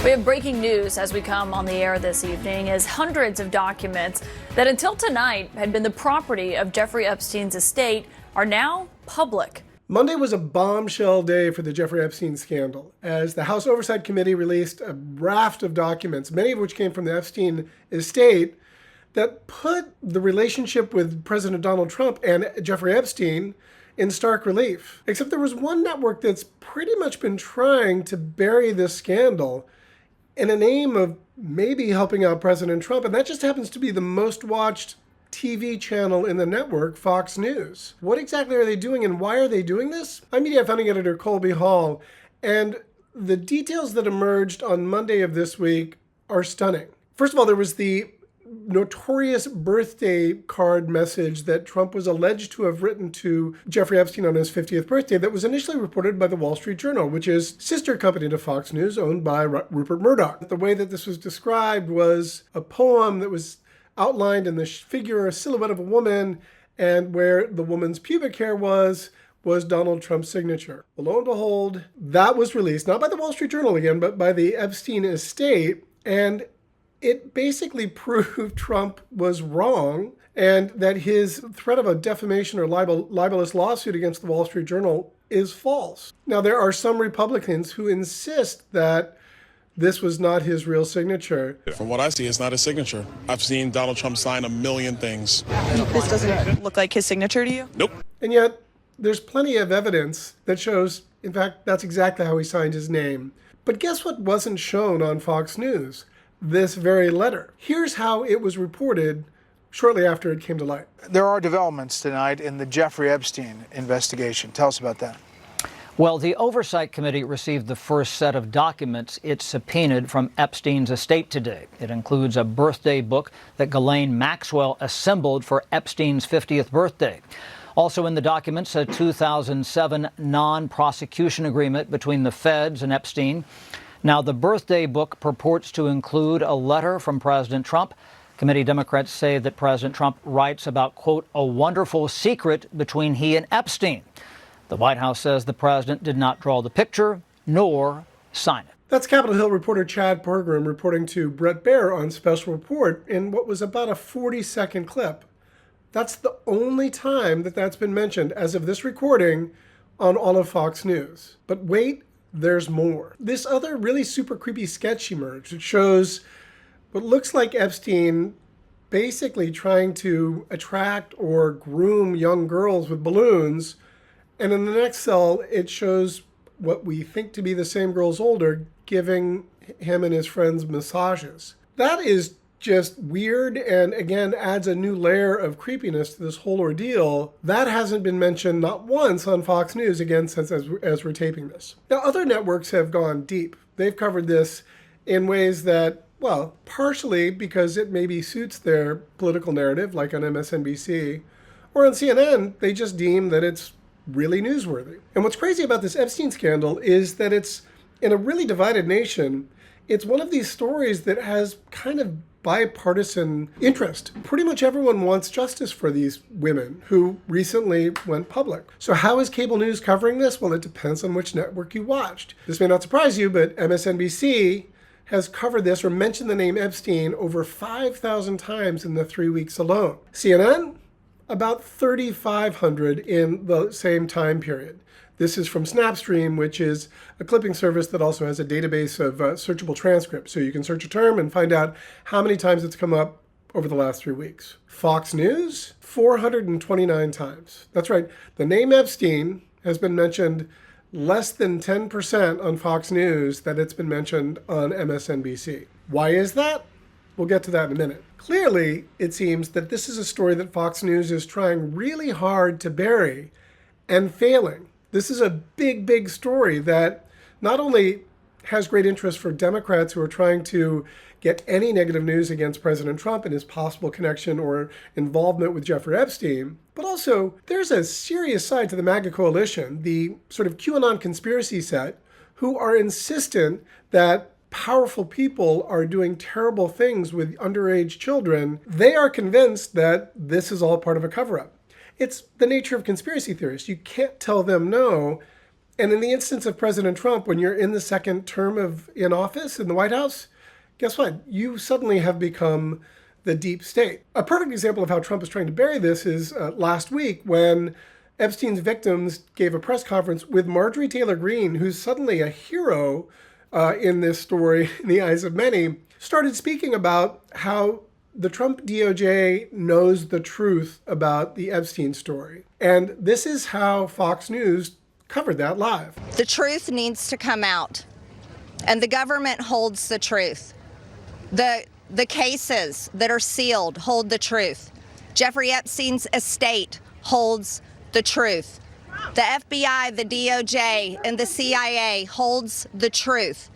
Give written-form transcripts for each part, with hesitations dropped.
We have breaking news as we come on the air this evening as hundreds of documents that until tonight had been the property of Jeffrey Epstein's estate are now public. Monday was a bombshell day for the Jeffrey Epstein scandal, as the House Oversight Committee released a raft of documents, many of which came from the Epstein estate, that put the relationship with President Donald Trump and Jeffrey Epstein in stark relief. Except there was one network that's pretty much been trying to bury this scandal in an aim of maybe helping out President Trump, and that just happens to be the most watched TV channel in the network, Fox News. What exactly are they doing, and why are they doing this? I'm Mediaite founding editor Colby Hall, and the details that emerged on Monday of this week are stunning. First of all, there was the notorious birthday card message that Trump was alleged to have written to Jeffrey Epstein on his 50th birthday that was initially reported by the Wall Street Journal, which is sister company to Fox News, owned by Rupert Murdoch. The way that this was described was a poem that was outlined in the figure, a silhouette of a woman, and where the woman's pubic hair was Donald Trump's signature. Well, lo and behold, that was released, not by the Wall Street Journal again, but by the Epstein estate, and it basically proved Trump was wrong and that his threat of a defamation or libelous lawsuit against the Wall Street Journal is false. Now, there are some Republicans who insist that this was not his real signature. From what I see, it's not his signature. I've seen Donald Trump sign a million things. This doesn't look like his signature to you? Nope. And yet, there's plenty of evidence that shows, in fact, that's exactly how he signed his name. But guess what wasn't shown on Fox News? This very letter. Here's how it was reported shortly after it came to light. There are developments tonight in the Jeffrey Epstein investigation. Tell us about that. Well, the Oversight Committee received the first set of documents it subpoenaed from Epstein's estate today. It includes a birthday book that Ghislaine Maxwell assembled for Epstein's 50th birthday. Also in the documents, a 2007 non-prosecution agreement between the feds and Epstein. Now, the birthday book purports to include a letter from President Trump. Committee Democrats say that President Trump writes about, quote, a wonderful secret between he and Epstein. The White House says the president did not draw the picture nor sign it. That's Capitol Hill reporter Chad Pergram reporting to Bret Baier on Special Report in what was about a 40-second clip. That's the only time that that's been mentioned as of this recording on all of Fox News. But wait, there's more. This other really super creepy sketch emerged. It shows what looks like Epstein basically trying to attract or groom young girls with balloons. And in the next cell, it shows what we think to be the same girls older giving him and his friends massages. That is just weird and, again, adds a new layer of creepiness to this whole ordeal. That hasn't been mentioned not once on Fox News, again, since as we're taping this. Now, other networks have gone deep. They've covered this in ways that, well, partially because it maybe suits their political narrative, like on MSNBC, or on CNN, they just deem that it's really newsworthy. And what's crazy about this Epstein scandal is that it's, in a really divided nation, it's one of these stories that has kind of bipartisan interest. Pretty much everyone wants justice for these women who recently went public. So how is cable news covering this? Well, it depends on which network you watched. This may not surprise you, but MSNBC has covered this or mentioned the name Epstein over 5,000 times in the 3 weeks alone. CNN, about 3,500 in the same time period. This is from Snapstream, which is a clipping service that also has a database of searchable transcripts. So you can search a term and find out how many times it's come up over the last 3 weeks. Fox News, 429 times. That's right. The name Epstein has been mentioned less than 10% on Fox News that it's been mentioned on MSNBC. Why is that? We'll get to that in a minute. Clearly, it seems that this is a story that Fox News is trying really hard to bury and failing. This is a big, big story that not only has great interest for Democrats who are trying to get any negative news against President Trump and his possible connection or involvement with Jeffrey Epstein, but also there's a serious side to the MAGA coalition, the sort of QAnon conspiracy set, who are insistent that powerful people are doing terrible things with underage children. They are convinced that this is all part of a cover-up. It's the nature of conspiracy theorists. You can't tell them no, And in the instance of President Trump, when you're in the second term in office in the White House, guess what? You suddenly have become the deep state. A perfect example of how Trump is trying to bury this is last week when Epstein's victims gave a press conference with Marjorie Taylor Greene, who's suddenly a hero in this story in the eyes of many, started speaking about how the Trump DOJ knows the truth about the Epstein story. And this is how Fox News covered that live. The truth needs to come out, and the government holds the truth. The cases that are sealed hold the truth. Jeffrey Epstein's estate holds the truth. The FBI, the DOJ, and the CIA holds the truth.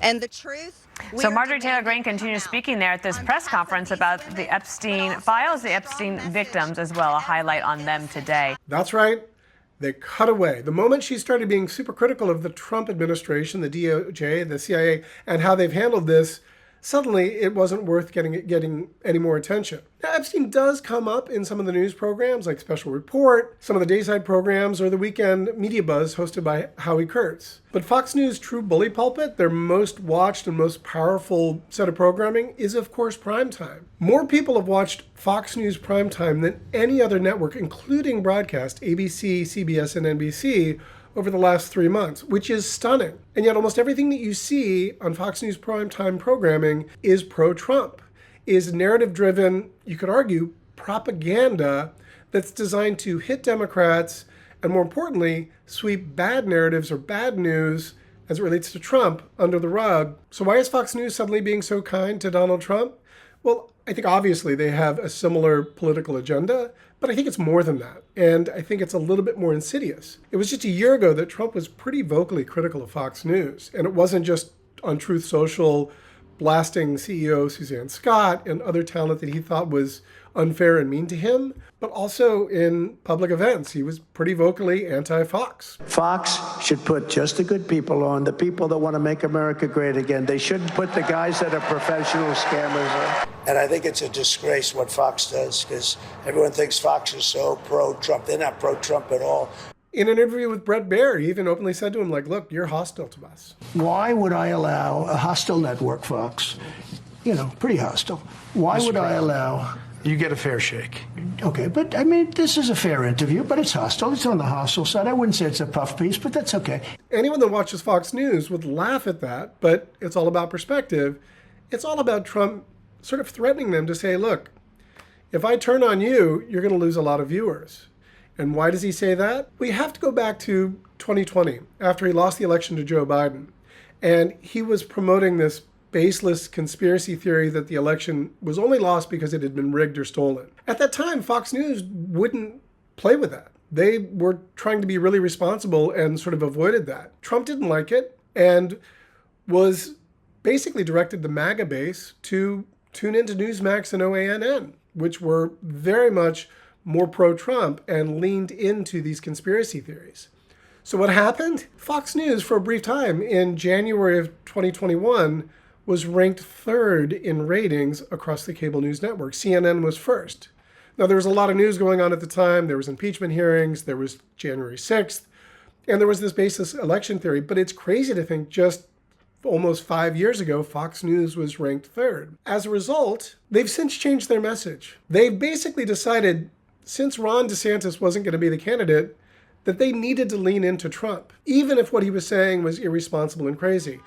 And the truth... So Marjorie Taylor Greene continues speaking there at this press conference about the Epstein files, the Epstein victims as well, a highlight on them today. That's right. They cut away. The moment she started being super critical of the Trump administration, the DOJ, the CIA, and how they've handled this, suddenly it wasn't worth getting any more attention. Now, Epstein does come up in some of the news programs like Special Report, some of the dayside programs, or the weekend media buzz hosted by Howie Kurtz. But Fox News' true bully pulpit, their most watched and most powerful set of programming, is of course primetime. More people have watched Fox News primetime than any other network, including broadcast, ABC, CBS, and NBC, over the last 3 months, which is stunning. And yet almost everything that you see on Fox News primetime programming is pro-Trump, is narrative-driven, you could argue, propaganda that's designed to hit Democrats and, more importantly, sweep bad narratives or bad news as it relates to Trump under the rug. So why is Fox News suddenly being so kind to Donald Trump? Well, I think obviously they have a similar political agenda, but I think it's more than that. And I think it's a little bit more insidious. It was just a year ago that Trump was pretty vocally critical of Fox News. And it wasn't just on Truth Social blasting CEO Suzanne Scott and other talent that he thought was unfair and mean to him, but also in public events. He was pretty vocally anti-Fox. Fox should put just the good people on, the people that want to make America great again. They shouldn't put the guys that are professional scammers on. And I think it's a disgrace what Fox does, because everyone thinks Fox is so pro-Trump. They're not pro-Trump at all. In an interview with Bret Baier, he even openly said to him, like, look, you're hostile to us. Why would I allow a hostile network, Fox? You know, pretty hostile. Why would I allow... You get a fair shake. Okay, but I mean, this is a fair interview, but it's hostile. It's on the hostile side. I wouldn't say it's a puff piece, but that's okay. Anyone that watches Fox News would laugh at that, but it's all about perspective. It's all about Trump sort of threatening them to say, look, if I turn on you, you're going to lose a lot of viewers. And why does he say that? We have to go back to 2020, after he lost the election to Joe Biden. And he was promoting this baseless conspiracy theory that the election was only lost because it had been rigged or stolen. At that time, Fox News wouldn't play with that. They were trying to be really responsible and sort of avoided that. Trump didn't like it and was basically directed the MAGA base to tune into Newsmax and OANN, which were very much more pro-Trump and leaned into these conspiracy theories. So what happened? Fox News, for a brief time in January of 2021, was ranked third in ratings across the cable news network. CNN was first. Now, there was a lot of news going on at the time. There was impeachment hearings. There was January 6th. And there was this baseless election theory. But it's crazy to think just almost 5 years ago, Fox News was ranked third. As a result, they've since changed their message. They've basically decided, since Ron DeSantis wasn't going to be the candidate, that they needed to lean into Trump, even if what he was saying was irresponsible and crazy.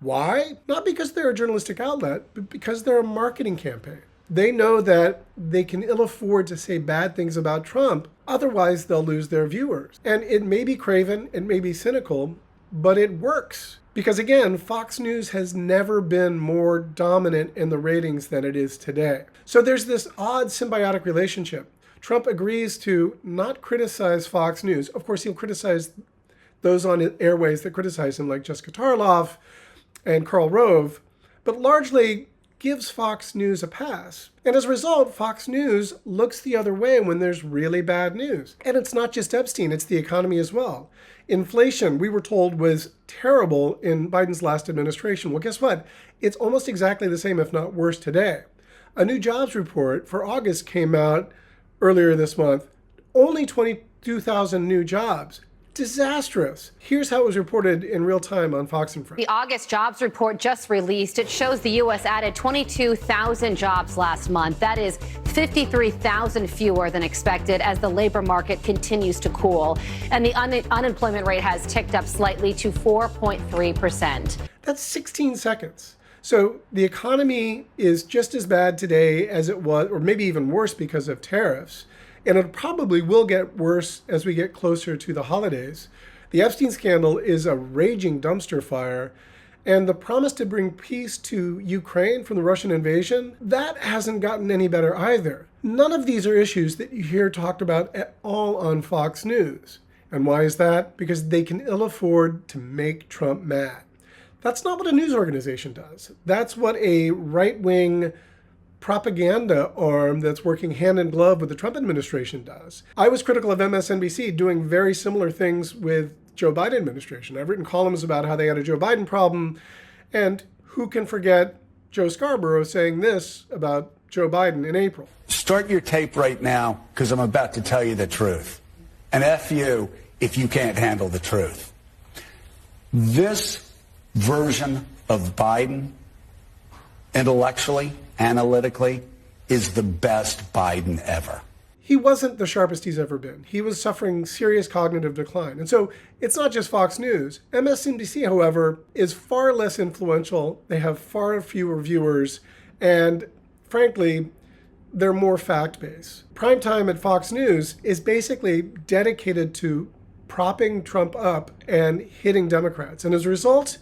Why? Not because they're a journalistic outlet, but because they're a marketing campaign. They know that they can ill afford to say bad things about Trump, otherwise they'll lose their viewers. And it may be craven, it may be cynical, but it works. Because again, Fox News has never been more dominant in the ratings than it is today. So there's this odd symbiotic relationship. Trump agrees to not criticize Fox News. Of course, he'll criticize those on airways that criticize him, like Jessica Tarloff and Karl Rove, but largely gives Fox News a pass. And as a result, Fox News looks the other way when there's really bad news. And it's not just Epstein, it's the economy as well. Inflation, we were told, was terrible in Biden's last administration. Well, guess what? It's almost exactly the same, if not worse, today. A new jobs report for August came out earlier this month. Only 22,000 new jobs. disastrous. Here's how it was reported in real time on Fox and Friends. The August jobs report just released. It shows the U.S. added 22,000 jobs last month. That is 53,000 fewer than expected as the labor market continues to cool. And the unemployment rate has ticked up slightly to 4.3%. That's 16 seconds. So the economy is just as bad today as it was, or maybe even worse because of tariffs. And it probably will get worse as we get closer to the holidays. The Epstein scandal is a raging dumpster fire. And the promise to bring peace to Ukraine from the Russian invasion, that hasn't gotten any better either. None of these are issues that you hear talked about at all on Fox News. And why is that? Because they can ill afford to make Trump mad. That's not what a news organization does. That's what a right-wing propaganda arm that's working hand in glove with the Trump administration does. I was critical of MSNBC doing very similar things with Joe Biden administration. I've written columns about how they had a Joe Biden problem, and who can forget Joe Scarborough saying this about Joe Biden in April. Start your tape right now, because I'm about to tell you the truth. And F you if you can't handle the truth. This version of Biden, intellectually, analytically, is the best Biden ever. He wasn't the sharpest he's ever been. He was suffering serious cognitive decline. And so it's not just Fox News. MSNBC, however, is far less influential. They have far fewer viewers. And frankly, they're more fact-based. Primetime at Fox News is basically dedicated to propping Trump up and hitting Democrats. And as a result,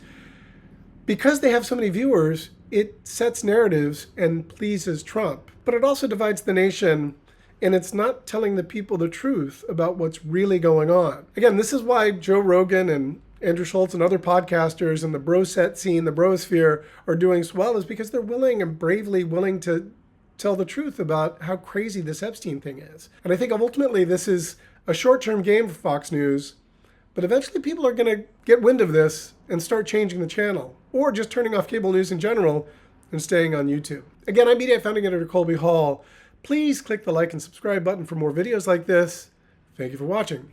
because they have so many viewers, it sets narratives and pleases Trump. But it also divides the nation, and it's not telling the people the truth about what's really going on. Again, this is why Joe Rogan and Andrew Schultz and other podcasters in the bro set scene, the brosphere, are doing so well, is because they're willing and bravely willing to tell the truth about how crazy this Epstein thing is. And I think ultimately this is a short-term game for Fox News, but eventually people are going to get wind of this and start changing the channel, or just turning off cable news in general and staying on YouTube. Again, I'm Mediaite founding editor Colby Hall. Please click the like and subscribe button for more videos like this. Thank you for watching.